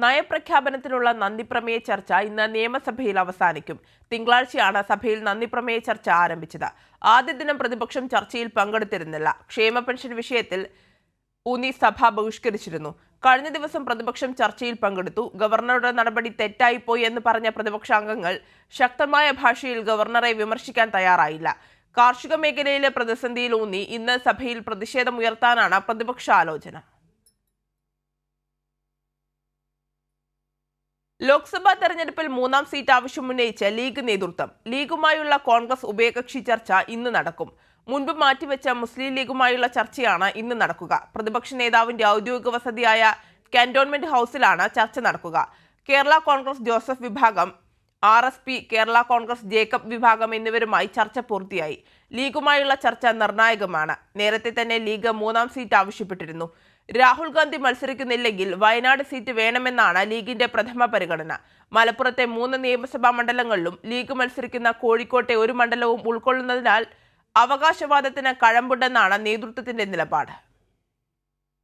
നയപ്രഖ്യാപനത്തിനുള്ള നന്ദിപ്രമേയ ചർച്ച ഇന്ന് നിയമസഭയിൽ അവസാനിക്കും. തിങ്കളാഴ്ചയാണ് സഭയിൽ നന്ദിപ്രമേയ ചർച്ച ആരംഭിച്ചത്. ആദ്യ ദിനം പ്രതിപക്ഷം ചർച്ചയിൽ പങ്കെടുത്തിരുന്നില്ല. ക്ഷേമ പെൻഷൻ വിഷയത്തിൽ ഊന്നി സഭ ബഹിഷ്കരിച്ചിരുന്നു. കഴിഞ്ഞ ദിവസം പ്രതിപക്ഷം ചർച്ചയിൽ പങ്കെടുത്തു. ഗവർണറുടെ നടപടി തെറ്റായിപ്പോയി എന്ന് പറഞ്ഞ പ്രതിപക്ഷാംഗങ്ങൾ ശക്തമായ ഭാഷയിൽ ഗവർണറെ വിമർശിക്കാൻ തയ്യാറായില്ല. കാർഷിക മേഖലയിലെ പ്രതിസന്ധിയിൽ ഊന്നി ഇന്ന് സഭയിൽ പ്രതിഷേധമുയർത്താനാണ് പ്രതിപക്ഷ ആലോചന. ലോക്സഭാ തെരഞ്ഞെടുപ്പിൽ 3ാം സീറ്റ് ആവശ്യമുന്നയിച്ച് ലീഗ് നേതൃത്വം. ലീഗുമായുള്ള കോൺഗ്രസ് ഉഭയകക്ഷി ചർച്ച ഇന്ന് നടക്കും. മുൻപ് മാറ്റിവെച്ച മുസ്ലിം ലീഗുമായുള്ള ചർച്ചയാണ് ഇന്ന് നടക്കുക. പ്രതിപക്ഷ നേതാവിന്റെ ഔദ്യോഗിക വസതിയായ കാന്റോൺമെന്റ് ഹൌസിലാണ് ചർച്ച നടക്കുക. കേരള കോൺഗ്രസ് ജോസഫ് വിഭാഗം, RSP, കേരള കോൺഗ്രസ് ജേക്കബ് വിഭാഗം എന്നിവരുമായി ചർച്ച പൂർത്തിയായി. ലീഗുമായുള്ള ചർച്ച നിർണായകമാണ്. നേരത്തെ തന്നെ ലീഗ് 3ാം സീറ്റ് ആവശ്യപ്പെട്ടിരുന്നു. രാഹുൽ ഗാന്ധി മത്സരിക്കുന്നില്ലെങ്കിൽ വയനാട് സീറ്റ് വേണമെന്നാണ് ലീഗിന്റെ പ്രഥമ പരിഗണന. മലപ്പുറത്തെ 3 നിയമസഭാ മണ്ഡലങ്ങളിലും ലീഗ് മത്സരിക്കുന്ന കോഴിക്കോട്ടെ 1 മണ്ഡലവും ഉൾക്കൊള്ളുന്നതിനാൽ അവകാശവാദത്തിന് കഴമ്പുണ്ടെന്നാണ് നേതൃത്വത്തിന്റെ നിലപാട്.